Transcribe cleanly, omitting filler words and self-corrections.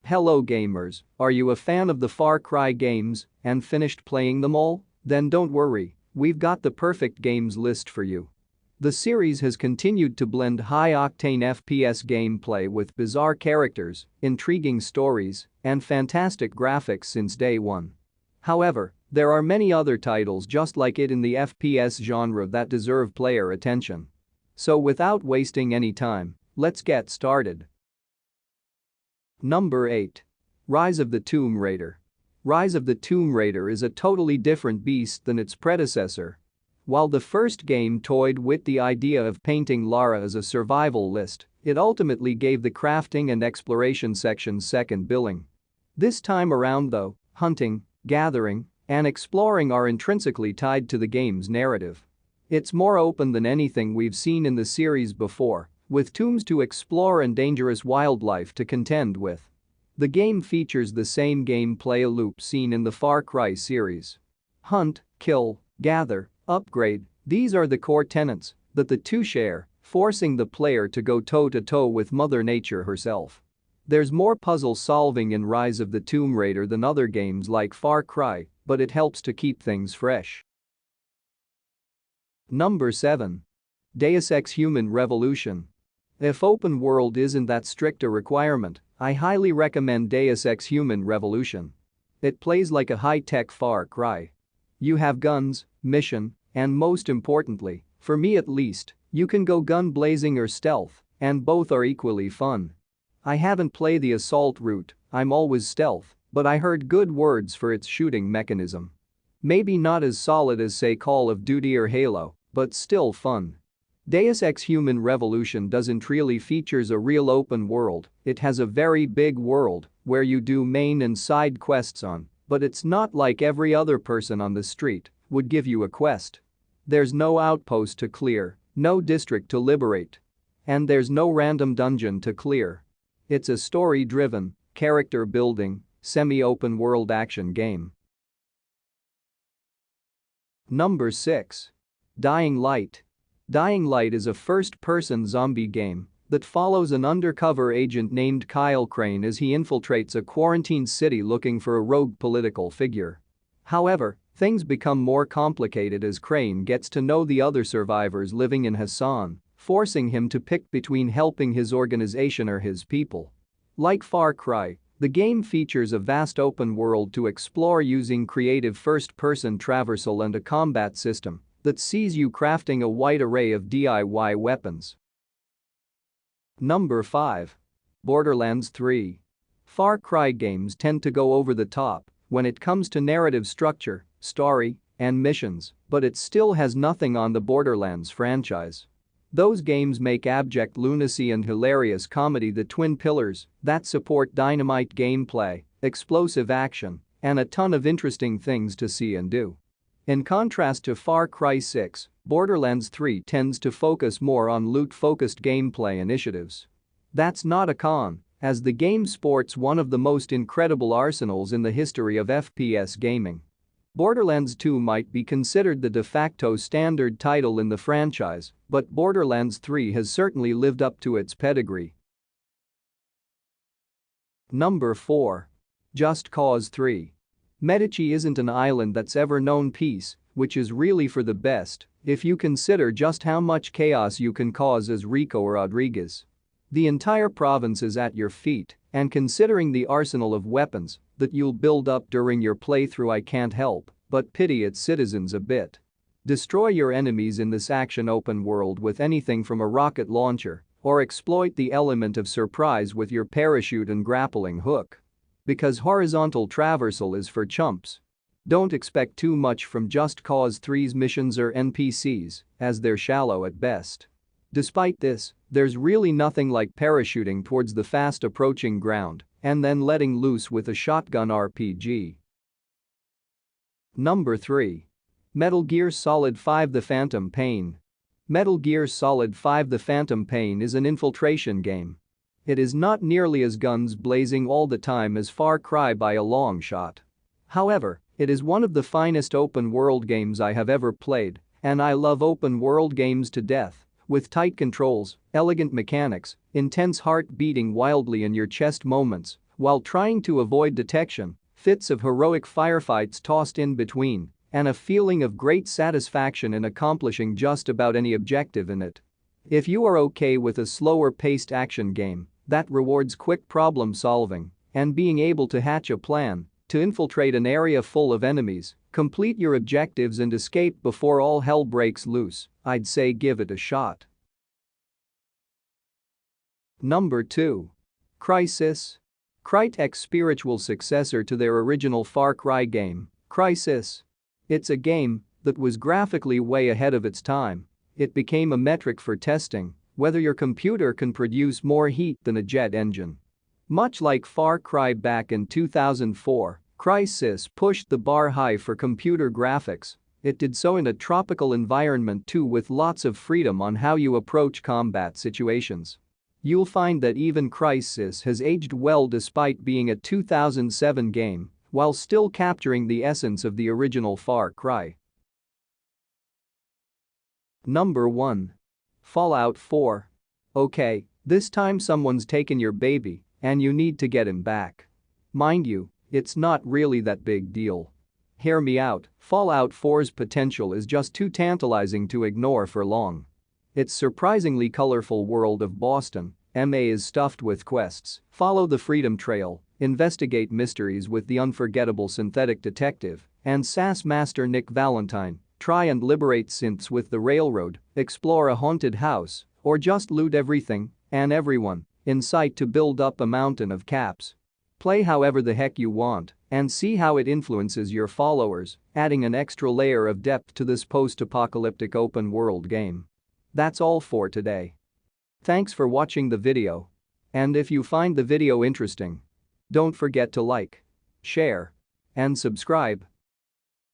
Hello gamers, are you a fan of the Far Cry games and finished playing them all? Then don't worry, we've got the perfect games list for you. The series has continued to blend high-octane FPS gameplay with bizarre characters, intriguing stories, and fantastic graphics since day one. However, there are many other titles just like it in the FPS genre that deserve player attention. So without wasting any time, let's get started. Number 8. Rise of the Tomb Raider. Rise of the Tomb Raider is a totally different beast than its predecessor. While the first game toyed with the idea of painting Lara as a survival list, it ultimately gave the crafting and exploration sections second billing. This time around though, hunting, gathering, and exploring are intrinsically tied to the game's narrative. It's more open than anything we've seen in the series before, with tombs to explore and dangerous wildlife to contend with. The game features the same gameplay loop seen in the Far Cry series. Hunt, kill, gather, upgrade, these are the core tenets that the two share, forcing the player to go toe-to-toe with Mother Nature herself. There's more puzzle solving in Rise of the Tomb Raider than other games like Far Cry, but it helps to keep things fresh. Number 7. Deus Ex Human Revolution. If open world isn't that strict a requirement, I highly recommend Deus Ex Human Revolution. It plays like a high-tech Far Cry. You have guns, mission, and most importantly, for me at least, you can go gun blazing or stealth, and both are equally fun. I haven't played the assault route, I'm always stealth, but I heard good words for its shooting mechanism. Maybe not as solid as say Call of Duty or Halo, but still fun. Deus Ex Human Revolution doesn't really features a real open world, it has a very big world where you do main and side quests on, but it's not like every other person on the street would give you a quest. There's no outpost to clear, no district to liberate. And there's no random dungeon to clear. It's a story-driven, character-building, semi-open world action game. Number 6. Dying Light. Dying Light is a first-person zombie game that follows an undercover agent named Kyle Crane as he infiltrates a quarantined city looking for a rogue political figure. However, things become more complicated as Crane gets to know the other survivors living in Hassan, forcing him to pick between helping his organization or his people. Like Far Cry, the game features a vast open world to explore using creative first-person traversal and a combat system that sees you crafting a wide array of DIY weapons. Number 5. Borderlands 3. Far Cry games tend to go over the top when it comes to narrative structure, story, and missions, but it still has nothing on the Borderlands franchise. Those games make abject lunacy and hilarious comedy the twin pillars that support dynamite gameplay, explosive action, and a ton of interesting things to see and do. In contrast to Far Cry 6, Borderlands 3 tends to focus more on loot-focused gameplay initiatives. That's not a con, as the game sports one of the most incredible arsenals in the history of FPS gaming. Borderlands 2 might be considered the de facto standard title in the franchise, but Borderlands 3 has certainly lived up to its pedigree. Number 4. Just Cause 3. Medici isn't an island that's ever known peace, which is really for the best if you consider just how much chaos you can cause as Rico Rodriguez. The entire province is at your feet, and considering the arsenal of weapons that you'll build up during your playthrough, I can't help but pity its citizens a bit. Destroy your enemies in this action open world with anything from a rocket launcher, or exploit the element of surprise with your parachute and grappling hook. Because horizontal traversal is for chumps. Don't expect too much from Just Cause 3's missions or NPCs, as they're shallow at best. Despite this, there's really nothing like parachuting towards the fast-approaching ground and then letting loose with a shotgun RPG. Number 3. Metal Gear Solid 5: The Phantom Pain. Metal Gear Solid 5: The Phantom Pain is an infiltration game. It is not nearly as guns blazing all the time as Far Cry by a long shot. However, it is one of the finest open-world games I have ever played, and I love open-world games to death, with tight controls, elegant mechanics, intense heart beating wildly in your chest moments while trying to avoid detection, fits of heroic firefights tossed in between, and a feeling of great satisfaction in accomplishing just about any objective in it. If you are okay with a slower-paced action game that rewards quick problem solving and being able to hatch a plan to infiltrate an area full of enemies, complete your objectives and escape before all hell breaks loose, I'd say give it a shot. Number 2. Crysis. Crytek's spiritual successor to their original Far Cry game, Crysis. It's a game that was graphically way ahead of its time. It became a metric for testing whether your computer can produce more heat than a jet engine. Much like Far Cry back in 2004, Crysis pushed the bar high for computer graphics. It did so in a tropical environment too, with lots of freedom on how you approach combat situations. You'll find that even Crysis has aged well despite being a 2007 game, while still capturing the essence of the original Far Cry. Number 1. Fallout 4. Okay, this time someone's taken your baby and you need to get him back. Mind you, it's not really that big deal. Hear me out, Fallout 4's potential is just too tantalizing to ignore for long. Its surprisingly colorful world of Boston, MA, is stuffed with quests. Follow the Freedom Trail, investigate mysteries with the unforgettable synthetic detective and SAS master Nick Valentine, try and liberate synths with the railroad, explore a haunted house, or just loot everything and everyone in sight to build up a mountain of caps. Play however the heck you want and see how it influences your followers, adding an extra layer of depth to this post-apocalyptic open-world game. That's all for today. Thanks for watching the video. And if you find the video interesting, don't forget to like, share, and subscribe.